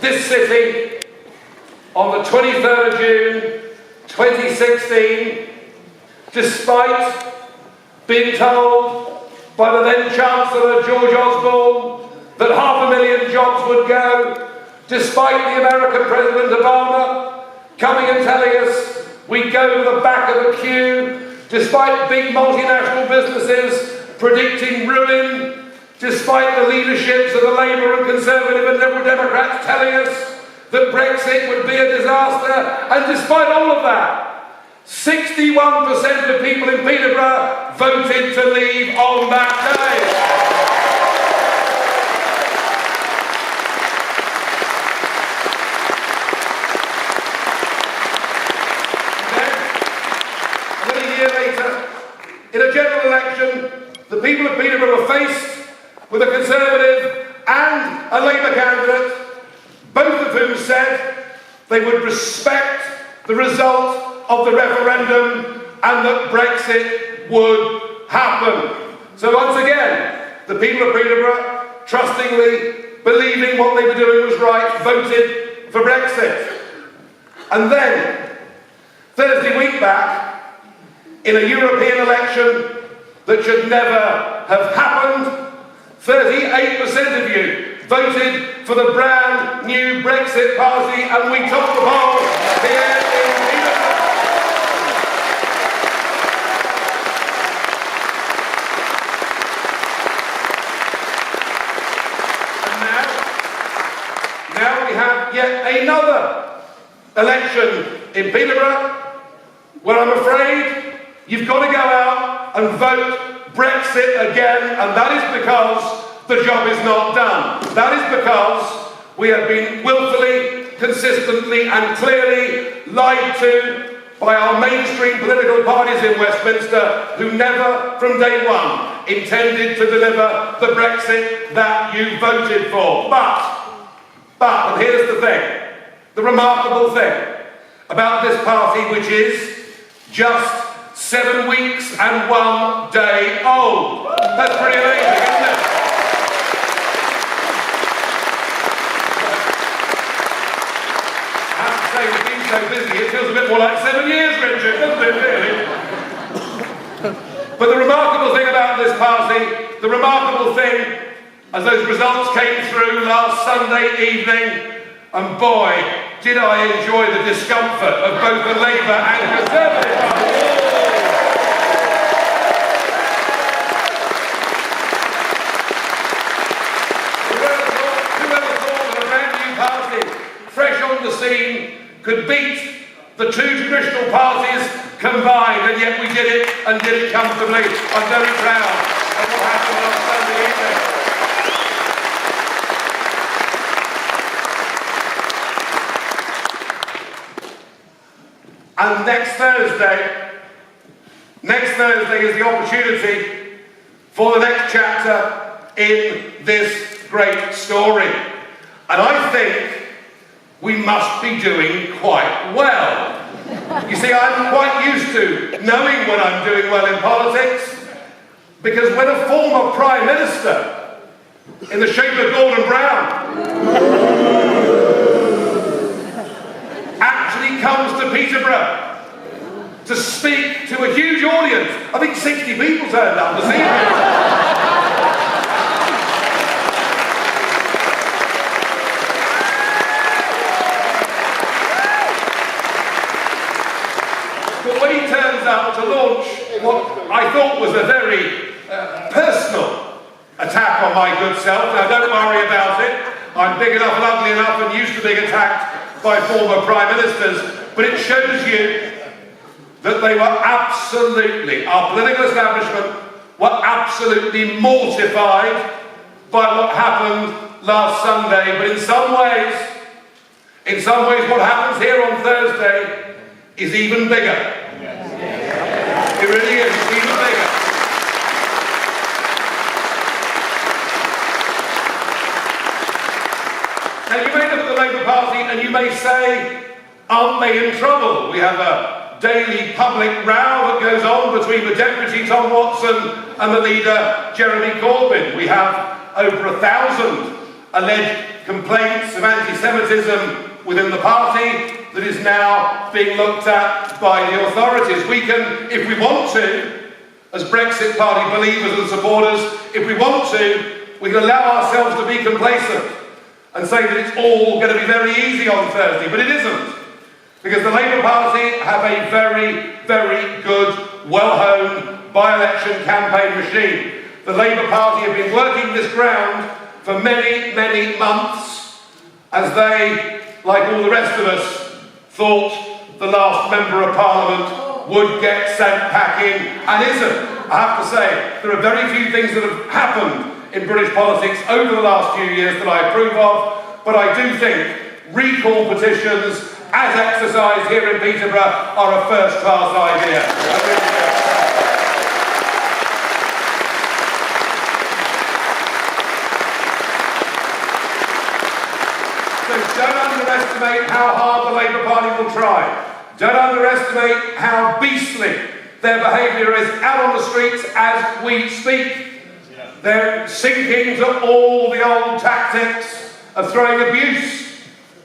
this city on the 23rd of June 2016, despite being told by the then Chancellor George Osborne that 500,000 jobs would go, despite the American President Obama coming and telling us we'd go to the back of the queue, despite big multinational businesses predicting ruin, despite the leaderships of the Labour and Conservative and Liberal Democrats telling us that Brexit would be a disaster, and despite all of that, 61% of people in Peterborough voted to leave on that day. And then a year later, in a general election, the people of Peterborough were faced with a Conservative and a Labour candidate, both of whom said they would respect the result of the referendum and that Brexit would happen. So once again, the people of Peterborough, trustingly believing what they were doing was right, voted for Brexit. And then, Thursday week back, in a European election that should never have happened, 38% of you voted for the brand new Brexit Party, and we topped the poll here in Peterborough. Now we have yet another election in Peterborough where I'm afraid you've got to go out and vote Brexit again, and that is because the job is not done. That is because we have been willfully, consistently and clearly lied to by our mainstream political parties in Westminster who never from day one intended to deliver the Brexit that you voted for. But, and here's the thing, the remarkable thing about this party, which is just 7 weeks and 1 day old. That's pretty amazing, isn't it? I have to say, we've been so busy, it feels a bit more like 7 years, Richard, doesn't it, really? But the remarkable thing about this party, the remarkable thing, as those results came through last Sunday evening, and boy, did I enjoy the discomfort of both the Labour and Conservative parties. Whoever thought that a brand new party, fresh on the scene, could beat the two traditional parties combined, and yet we did it, and did it comfortably. I'm very proud of what happened on Sunday evening. And next Thursday is the opportunity for the next chapter in this great story. And I think we must be doing quite well. You see, I'm quite used to knowing when I'm doing well in politics, because when a former Prime Minister, in the shape of Gordon Brown, actually comes to Peterborough to speak to a huge audience. I think 60 people turned up this evening. But when he turns up to launch what I thought was a very personal attack on my good self, now don't worry about it, I'm big enough and ugly enough and used to being attacked by former Prime Ministers, but it shows you that they were absolutely, our political establishment were absolutely mortified by what happened last Sunday. But in some ways what happens here on Thursday is even bigger. It really is, it's even bigger. Now you may look at the Labour Party and you may say, aren't they in trouble? We have a daily public row that goes on between the Deputy Tom Watson and the leader Jeremy Corbyn. We have over 1,000 alleged complaints of anti-Semitism within the party that is now being looked at by the authorities. We can, if we want to, as Brexit Party believers and supporters, if we want to, we can allow ourselves to be complacent and say that it's all going to be very easy on Thursday, but it isn't. Because the Labour Party have a very, very good, well-honed by-election campaign machine. The Labour Party have been working this ground for many, many months as they, like all the rest of us, thought the last Member of Parliament would get sent packing and isn't. I have to say, there are very few things that have happened in British politics over the last few years that I approve of, but I do think recall petitions, as exercised here in Peterborough, are a first-class idea. I really do. So don't underestimate how hard the Labour Party will try. Don't underestimate how beastly their behaviour is out on the streets as we speak. They're sinking to all the old tactics of throwing abuse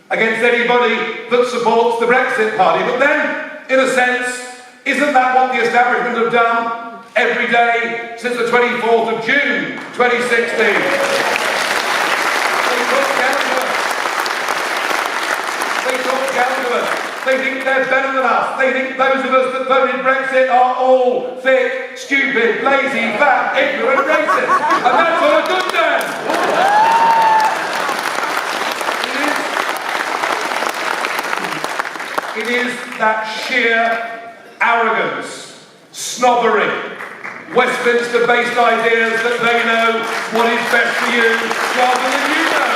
against anybody that supports the Brexit Party. But then, in a sense, isn't that what the establishment have done every day since the 24th of June 2016? They think they're better than us. They think those of us that voted Brexit are all thick, stupid, lazy, fat, ignorant, racist. And that's all good then. It is that sheer arrogance, snobbery, Westminster-based ideas that they know what is best for you rather than you know.